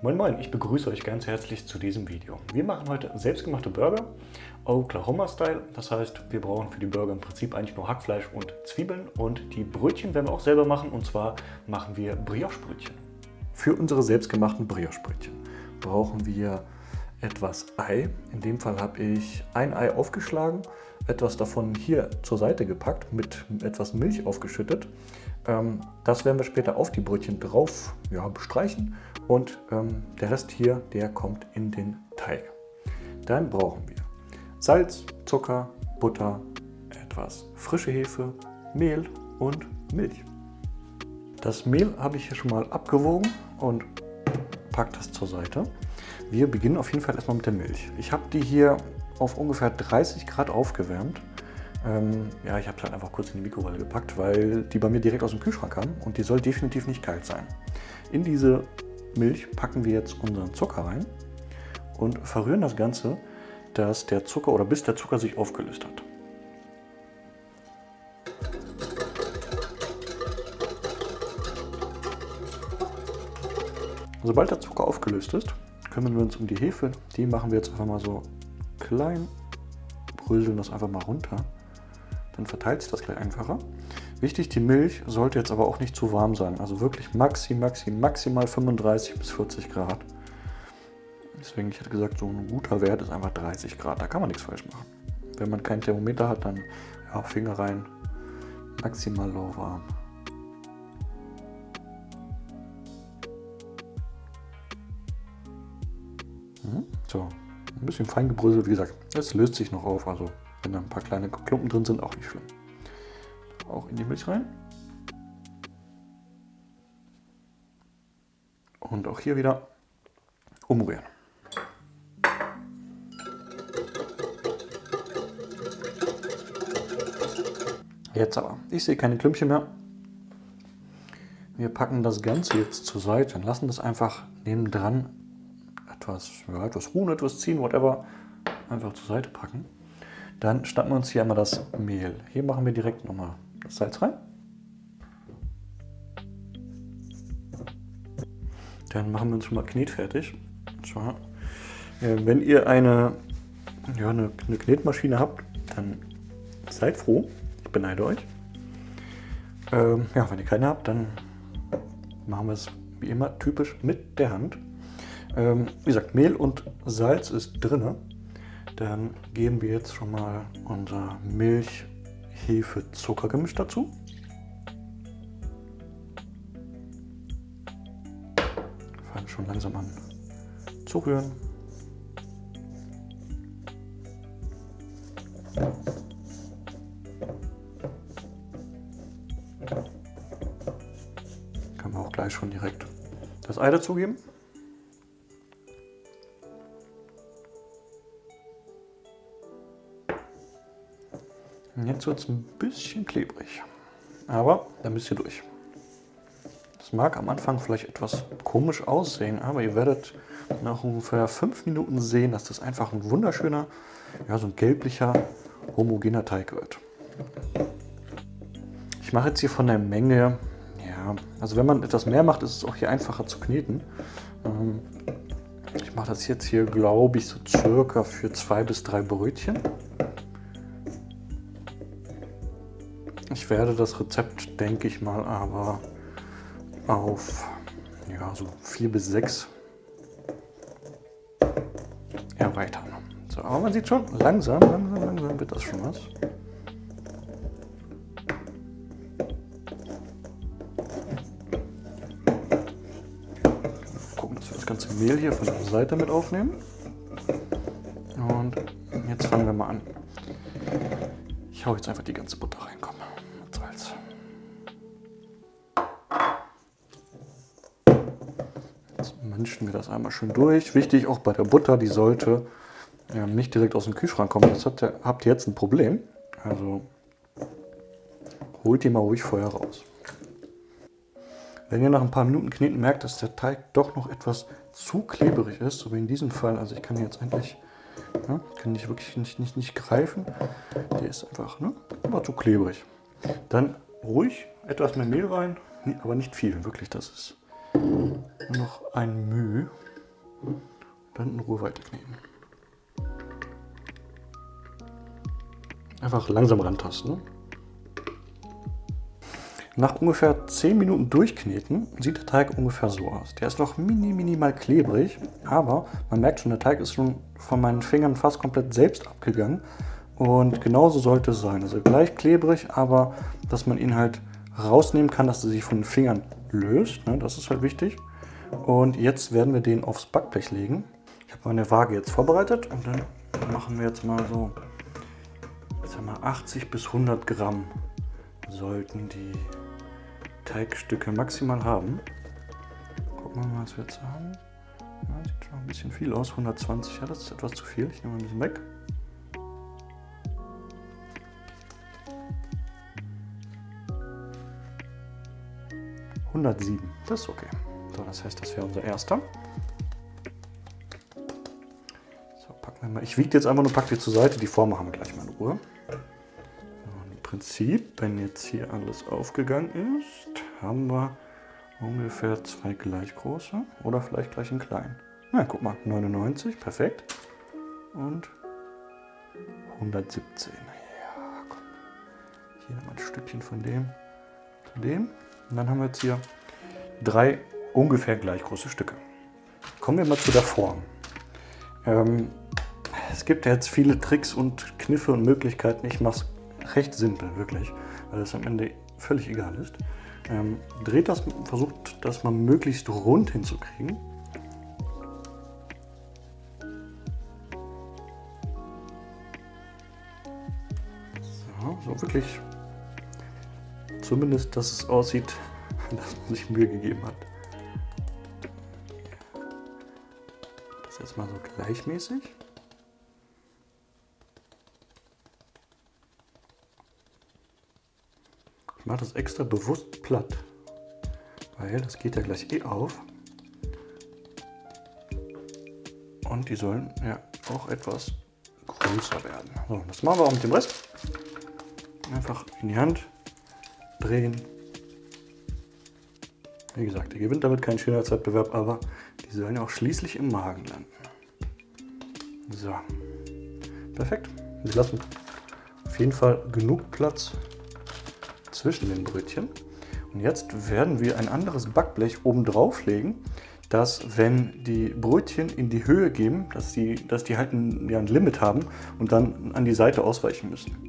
Moin Moin, ich begrüße euch ganz herzlich zu diesem Video. Wir machen heute selbstgemachte Burger, Oklahoma-Style. Das heißt, wir brauchen für die Burger im Prinzip eigentlich nur Hackfleisch und Zwiebeln. Und die Brötchen werden wir auch selber machen. Und zwar machen wir Brioche-Brötchen. Für unsere selbstgemachten Brioche-Brötchen brauchen wir etwas Ei. In dem Fall habe ich ein Ei aufgeschlagen, etwas davon hier zur Seite gepackt, mit etwas Milch aufgeschüttet. Das werden wir später auf die Brötchen drauf bestreichen und der Rest hier, der kommt in den Teig. Dann brauchen wir Salz, Zucker, Butter, etwas frische Hefe, Mehl und Milch. Das Mehl habe ich hier schon mal abgewogen und packe das zur Seite. Wir beginnen auf jeden Fall erstmal mit der Milch. Ich habe die hier auf ungefähr 30 Grad aufgewärmt. Ich habe es halt einfach kurz in die Mikrowelle gepackt, weil die bei mir direkt aus dem Kühlschrank kam und die soll definitiv nicht kalt sein. In diese Milch packen wir jetzt unseren Zucker rein und verrühren das Ganze, bis der Zucker sich aufgelöst hat. Sobald der Zucker aufgelöst ist, kümmern wir uns um die Hefe. Die machen wir jetzt einfach mal so klein, bröseln das einfach mal runter. Dann verteilt sich das gleich einfacher. Wichtig, die Milch sollte jetzt aber auch nicht zu warm sein. Also wirklich maximal 35 bis 40 Grad. Deswegen, ich hätte gesagt, so ein guter Wert ist einfach 30 Grad. Da kann man nichts falsch machen. Wenn man kein Thermometer hat, dann Finger rein. Maximal lauwarm. So, ein bisschen fein gebröselt, wie gesagt. Es löst sich noch auf, also wenn da ein paar kleine Klumpen drin sind, auch nicht schlimm. Auch in die Milch rein. Und auch hier wieder umrühren. Jetzt aber, ich sehe keine Klümpchen mehr. Wir packen das Ganze jetzt zur Seite und lassen das einfach nebendran etwas ruhen, etwas ziehen, whatever, einfach zur Seite packen. Dann schnappen wir uns hier einmal das Mehl. Hier machen wir direkt nochmal das Salz rein. Dann machen wir uns schon mal knetfertig. So. Wenn ihr eine Knetmaschine habt, dann seid froh. Ich beneide euch. Wenn ihr keine habt, dann machen wir es wie immer typisch mit der Hand. Wie gesagt, Mehl und Salz ist drin. Dann geben wir jetzt schon mal unser Milch-Hefe-Zuckergemisch dazu. Fangen schon langsam an zu rühren. Kann man auch gleich schon direkt das Ei dazugeben. Jetzt wird es ein bisschen klebrig, aber da müsst ihr durch. Das mag am Anfang vielleicht etwas komisch aussehen, aber ihr werdet nach ungefähr 5 Minuten sehen, dass das einfach ein wunderschöner, so ein gelblicher, homogener Teig wird. Ich mache jetzt hier von der Menge, also wenn man etwas mehr macht, ist es auch hier einfacher zu kneten. Ich mache das jetzt hier, glaube ich, so circa für 2 bis 3 Brötchen. Ich werde das Rezept, denke ich mal, aber auf so 4 bis 6 erweitern. So, aber man sieht schon, langsam wird das schon was. Gucken, dass wir das ganze Mehl hier von der Seite mit aufnehmen. Und jetzt fangen wir mal an. Ich hau jetzt einfach die ganze Butter rein, komm. Salz. Jetzt mischen wir das einmal schön durch. Wichtig auch bei der Butter, die sollte nicht direkt aus dem Kühlschrank kommen. Das habt ihr jetzt ein Problem. Also holt die mal ruhig vorher raus. Wenn ihr nach ein paar Minuten Kneten merkt, dass der Teig doch noch etwas zu klebrig ist, so wie in diesem Fall, also ich kann jetzt eigentlich kann ich wirklich nicht greifen, der ist einfach immer zu klebrig. Dann ruhig etwas mehr Mehl rein, aber nicht viel, wirklich, das ist noch ein Mühe. Dann in Ruhe weiterkneten. Einfach langsam rantasten. Nach ungefähr 10 Minuten durchkneten sieht der Teig ungefähr so aus. Der ist noch minimal klebrig, aber man merkt schon, der Teig ist schon von meinen Fingern fast komplett selbst abgegangen. Und genauso sollte es sein. Also gleich klebrig, aber dass man ihn halt rausnehmen kann, dass er sich von den Fingern löst. Ne? Das ist halt wichtig. Und jetzt werden wir den aufs Backblech legen. Ich habe meine Waage jetzt vorbereitet und dann machen wir jetzt mal so, ich sag mal 80 bis 100 Gramm sollten die Teigstücke maximal haben. Gucken wir mal, was wir jetzt haben. Ja, sieht schon ein bisschen viel aus. 120, ja, das ist etwas zu viel. Ich nehme mal ein bisschen weg. (107), das ist okay. So, das heißt, das wäre unser erster. So, packen wir mal. Ich wiege jetzt einfach nur, packe die zur Seite. Die Form machen wir gleich mal in Ruhe. Im Prinzip, wenn jetzt hier alles aufgegangen ist, haben wir ungefähr 2 gleich große oder vielleicht gleich einen kleinen. Na, guck mal, 99, perfekt. Und 117. Ja, komm. Hier nochmal ein Stückchen von dem zu dem. Und dann haben wir jetzt hier 3 ungefähr gleich große Stücke. Kommen wir mal zu der Form. Es gibt ja jetzt viele Tricks und Kniffe und Möglichkeiten. Ich mache es recht simpel, wirklich, weil es am Ende völlig egal ist. Dreht das, versucht das mal möglichst rund hinzukriegen. So wirklich, zumindest, dass es aussieht, dass man sich Mühe gegeben hat. Das jetzt mal so gleichmäßig. Ich mache das extra bewusst platt, weil das geht ja gleich eh auf. Und die sollen ja auch etwas größer werden. So, das machen wir auch mit dem Rest. Einfach in die Hand drehen. Wie gesagt, ihr gewinnt damit keinen Schönheitswettbewerb, aber die sollen ja auch schließlich im Magen landen. So, perfekt. Sie lassen auf jeden Fall genug Platz zwischen den Brötchen. Und jetzt werden wir ein anderes Backblech oben drauf legen, dass, wenn die Brötchen in die Höhe gehen, dass die halt ein Limit haben und dann an die Seite ausweichen müssen.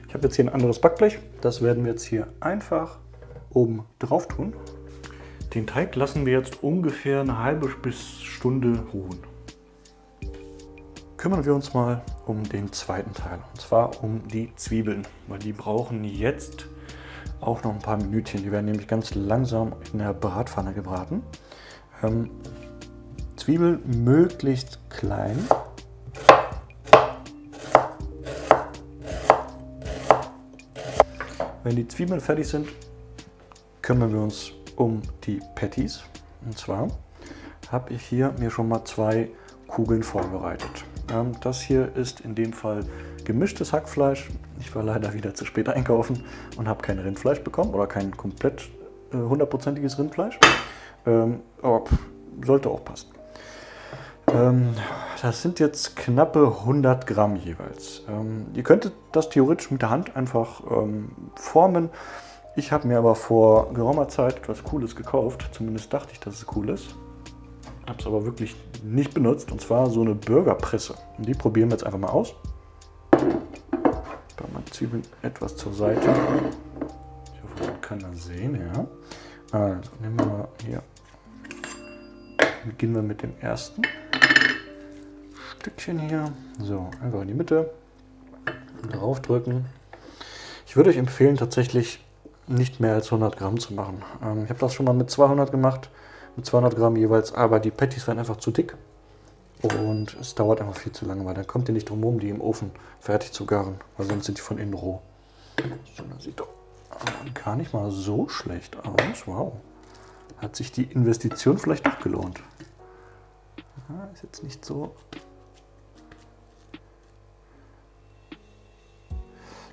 Ich habe jetzt hier ein anderes Backblech, das werden wir jetzt hier einfach oben drauf tun. Den Teig lassen wir jetzt ungefähr eine halbe bis Stunde ruhen. Kümmern wir uns mal um den zweiten Teil, und zwar um die Zwiebeln, weil die brauchen jetzt auch noch ein paar Minütchen. Die werden nämlich ganz langsam in der Bratpfanne gebraten. Zwiebeln möglichst klein. Wenn die Zwiebeln fertig sind, kümmern wir uns um die Patties. Und zwar habe ich hier mir schon mal 2 Kugeln vorbereitet. Das hier ist in dem Fall gemischtes Hackfleisch. Ich war leider wieder zu spät einkaufen und habe kein Rindfleisch bekommen oder kein komplett 100%iges Rindfleisch. Aber sollte auch passen. Das sind jetzt knappe 100 Gramm jeweils. Ihr könntet das theoretisch mit der Hand einfach formen. Ich habe mir aber vor geraumer Zeit etwas Cooles gekauft. Zumindest dachte ich, dass es cool ist. Habe es aber wirklich nicht benutzt. Und zwar so eine Burgerpresse. Und die probieren wir jetzt einfach mal aus. Bei meinen Zwiebeln etwas zur Seite. Ich hoffe, man kann das sehen. Ja. Also nehmen wir mal hier. Beginnen wir mit dem ersten Stückchen hier. So, einfach in die Mitte. Drauf drücken. Ich würde euch empfehlen, tatsächlich nicht mehr als 100 Gramm zu machen. Ich habe das schon mal mit 200 gemacht. Mit 200 Gramm jeweils, aber die Patties werden einfach zu dick und es dauert einfach viel zu lange, weil dann kommt ihr nicht drum herum, die im Ofen fertig zu garen, weil sonst sind die von innen roh. So, das sieht doch gar nicht mal so schlecht aus. Wow, hat sich die Investition vielleicht doch gelohnt. Ist jetzt nicht so.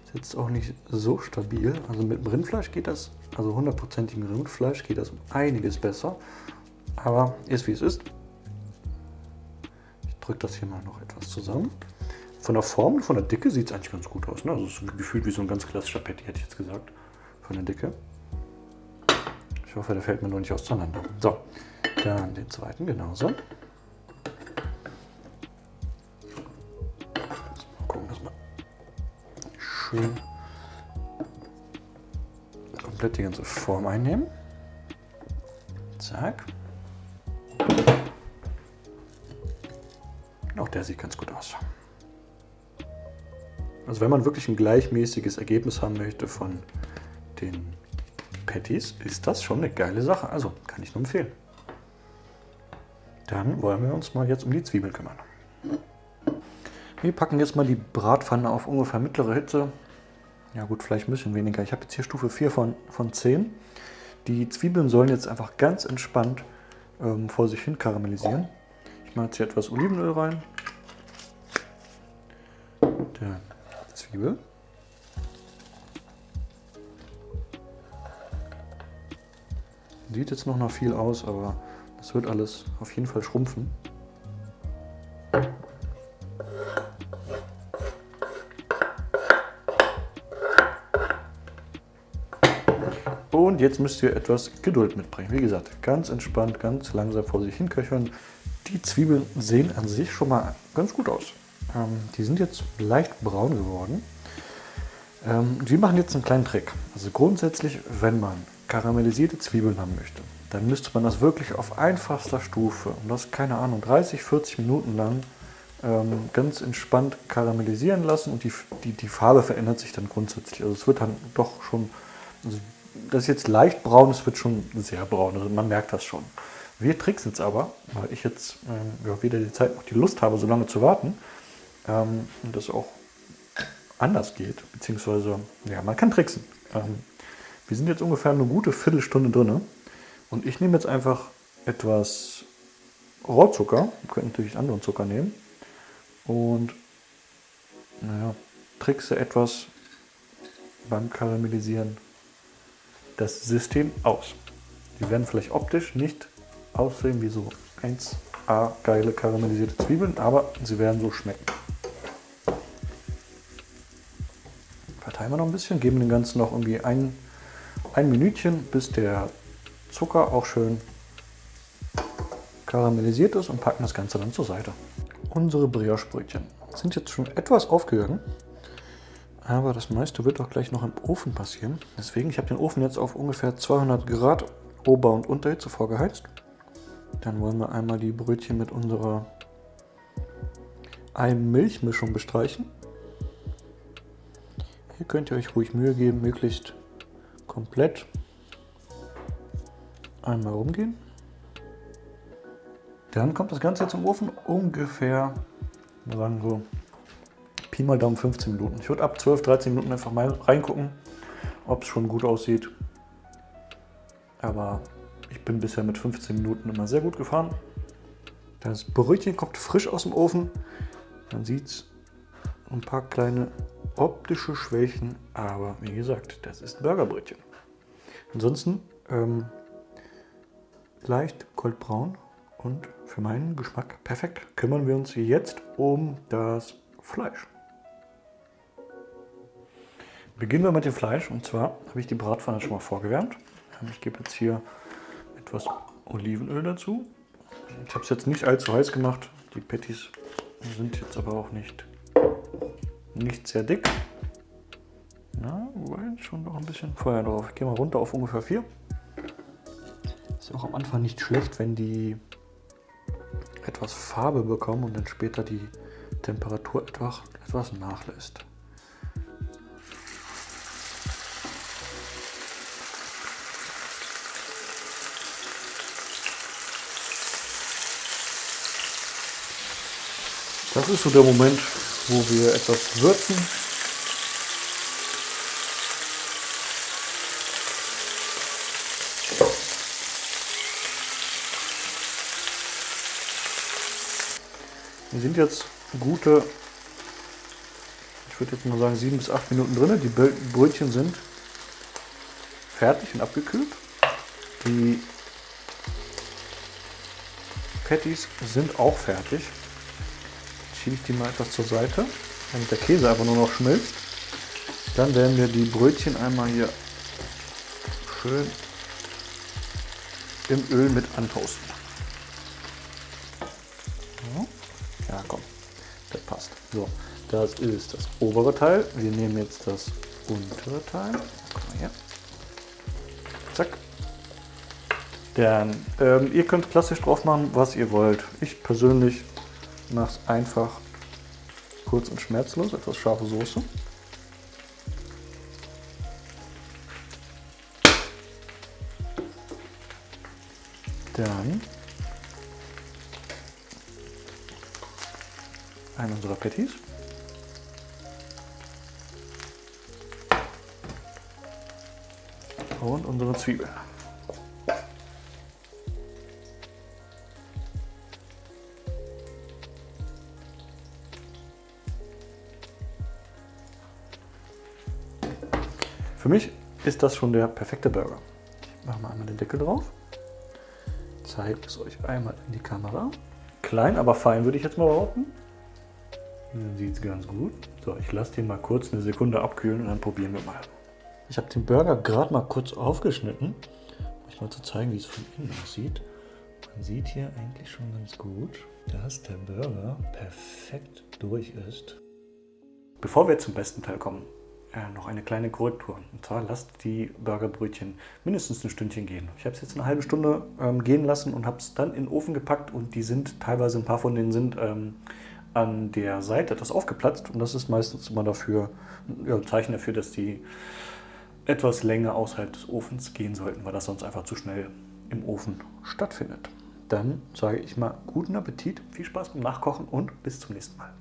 Ist jetzt auch nicht so stabil. Also mit dem Rindfleisch geht das also 100%igem Rindfleisch, geht das um einiges besser. Aber ist wie es ist. Ich drücke das hier mal noch etwas zusammen. Von der Form, von der Dicke sieht es eigentlich ganz gut aus. Ne? Also es ist gefühlt wie so ein ganz klassischer Patty, hätte ich jetzt gesagt. Von der Dicke. Ich hoffe, der fällt mir noch nicht auseinander. So, dann den zweiten genauso. Mal gucken, dass wir schön komplett die ganze Form einnehmen. Zack. Auch der sieht ganz gut aus. Also wenn man wirklich ein gleichmäßiges Ergebnis haben möchte von den Patties, ist das schon eine geile Sache. Also kann ich nur empfehlen. Dann wollen wir uns mal jetzt um die Zwiebeln kümmern. Wir packen jetzt mal die Bratpfanne auf ungefähr mittlere Hitze. Ja gut, vielleicht ein bisschen weniger. Ich habe jetzt hier Stufe 4 von 10. Die Zwiebeln sollen jetzt einfach ganz entspannt vor sich hin karamellisieren. Ich mache jetzt hier etwas Olivenöl rein. Der Zwiebel. Sieht jetzt noch nach viel aus, aber das wird alles auf jeden Fall schrumpfen. Und jetzt müsst ihr etwas Geduld mitbringen. Wie gesagt, ganz entspannt, ganz langsam vor sich hin köcheln. Die Zwiebeln sehen an sich schon mal ganz gut aus. Die sind jetzt leicht braun geworden. Wir machen jetzt einen kleinen Trick. Also grundsätzlich, wenn man karamellisierte Zwiebeln haben möchte, dann müsste man das wirklich auf einfachster Stufe, und das, keine Ahnung, 30, 40 Minuten lang ganz entspannt karamellisieren lassen, und die Farbe verändert sich dann grundsätzlich. Also es wird dann doch schon, also das ist jetzt leicht braun, es wird schon sehr braun, also man merkt das schon. Wir tricksen jetzt aber, weil ich jetzt weder die Zeit noch die Lust habe, so lange zu warten, und das auch anders geht, beziehungsweise, ja, man kann tricksen. Wir sind jetzt ungefähr eine gute Viertelstunde drin und ich nehme jetzt einfach etwas Rohrzucker, ihr könnt natürlich anderen Zucker nehmen, und naja, trickse etwas beim Karamellisieren das System aus. Die werden vielleicht optisch nicht aussehen wie so 1A geile karamellisierte Zwiebeln, aber sie werden so schmecken. Verteilen wir noch ein bisschen, geben dem Ganzen noch irgendwie ein Minütchen, bis der Zucker auch schön karamellisiert ist, und packen das Ganze dann zur Seite. Unsere Brioche-Brötchen sind jetzt schon etwas aufgegangen, aber das meiste wird auch gleich noch im Ofen passieren. Deswegen, ich habe den Ofen jetzt auf ungefähr 200 Grad Ober- und Unterhitze vorgeheizt. Dann wollen wir einmal die Brötchen mit unserer Ei-Milch-Mischung bestreichen. Hier könnt ihr euch ruhig Mühe geben, möglichst komplett einmal rumgehen. Dann kommt das Ganze jetzt im Ofen ungefähr, wir sagen so, Pi mal Daumen 15 Minuten. Ich würde ab 12, 13 Minuten einfach mal reingucken, ob es schon gut aussieht. Aber ich bin bisher mit 15 Minuten immer sehr gut gefahren. Das Brötchen kommt frisch aus dem Ofen. Man sieht ein paar kleine optische Schwächen, aber wie gesagt, das ist Burgerbrötchen. Ansonsten leicht goldbraun und für meinen Geschmack perfekt. Kümmern wir uns jetzt um das Fleisch. Beginnen wir mit dem Fleisch, und zwar habe ich die Bratpfanne schon mal vorgewärmt. Ich gebe jetzt hier etwas Olivenöl dazu. Ich habe es jetzt nicht allzu heiß gemacht. Die Patties sind jetzt aber auch nicht sehr dick. Na, wobei schon noch ein bisschen Feuer drauf. Ich gehe mal runter auf ungefähr 4. Ist auch am Anfang nicht schlecht, wenn die etwas Farbe bekommen und dann später die Temperatur etwas nachlässt. Das ist so der Moment, wo wir etwas würzen. Wir sind jetzt gute, ich würde jetzt mal sagen 7 bis 8 Minuten drin. Die Brötchen sind fertig und abgekühlt. Die Patties sind auch fertig. Jetzt schiebe ich die mal etwas zur Seite, damit der Käse einfach nur noch schmilzt. Dann werden wir die Brötchen einmal hier schön im Öl mit antoasten. Ja, komm, das passt. So, das ist das obere Teil. Wir nehmen jetzt das untere Teil. Guck mal hier. Zack. Dann, ihr könnt klassisch drauf machen, was ihr wollt. Ich persönlich mache es einfach kurz und schmerzlos. Etwas scharfe Soße. Dann einen unserer Patties. Und unsere Zwiebeln. Für mich ist das schon der perfekte Burger. Ich mache mal einmal den Deckel drauf. Zeige es euch einmal in die Kamera. Klein, aber fein würde ich jetzt mal behaupten. Dann sieht es ganz gut. So, ich lasse den mal kurz eine Sekunde abkühlen und dann probieren wir mal. Ich habe den Burger gerade mal kurz aufgeschnitten, um euch mal zu zeigen, wie es von innen aussieht. Man sieht hier eigentlich schon ganz gut, dass der Burger perfekt durch ist. Bevor wir zum besten Teil kommen, noch eine kleine Korrektur. Und zwar lasst die Burgerbrötchen mindestens ein Stündchen gehen. Ich habe es jetzt eine halbe Stunde gehen lassen und habe es dann in den Ofen gepackt und die sind teilweise, ein paar von denen sind an der Seite etwas aufgeplatzt und das ist meistens immer dafür, ja, ein Zeichen dafür, dass die etwas länger außerhalb des Ofens gehen sollten, weil das sonst einfach zu schnell im Ofen stattfindet. Dann sage ich mal guten Appetit, viel Spaß beim Nachkochen und bis zum nächsten Mal.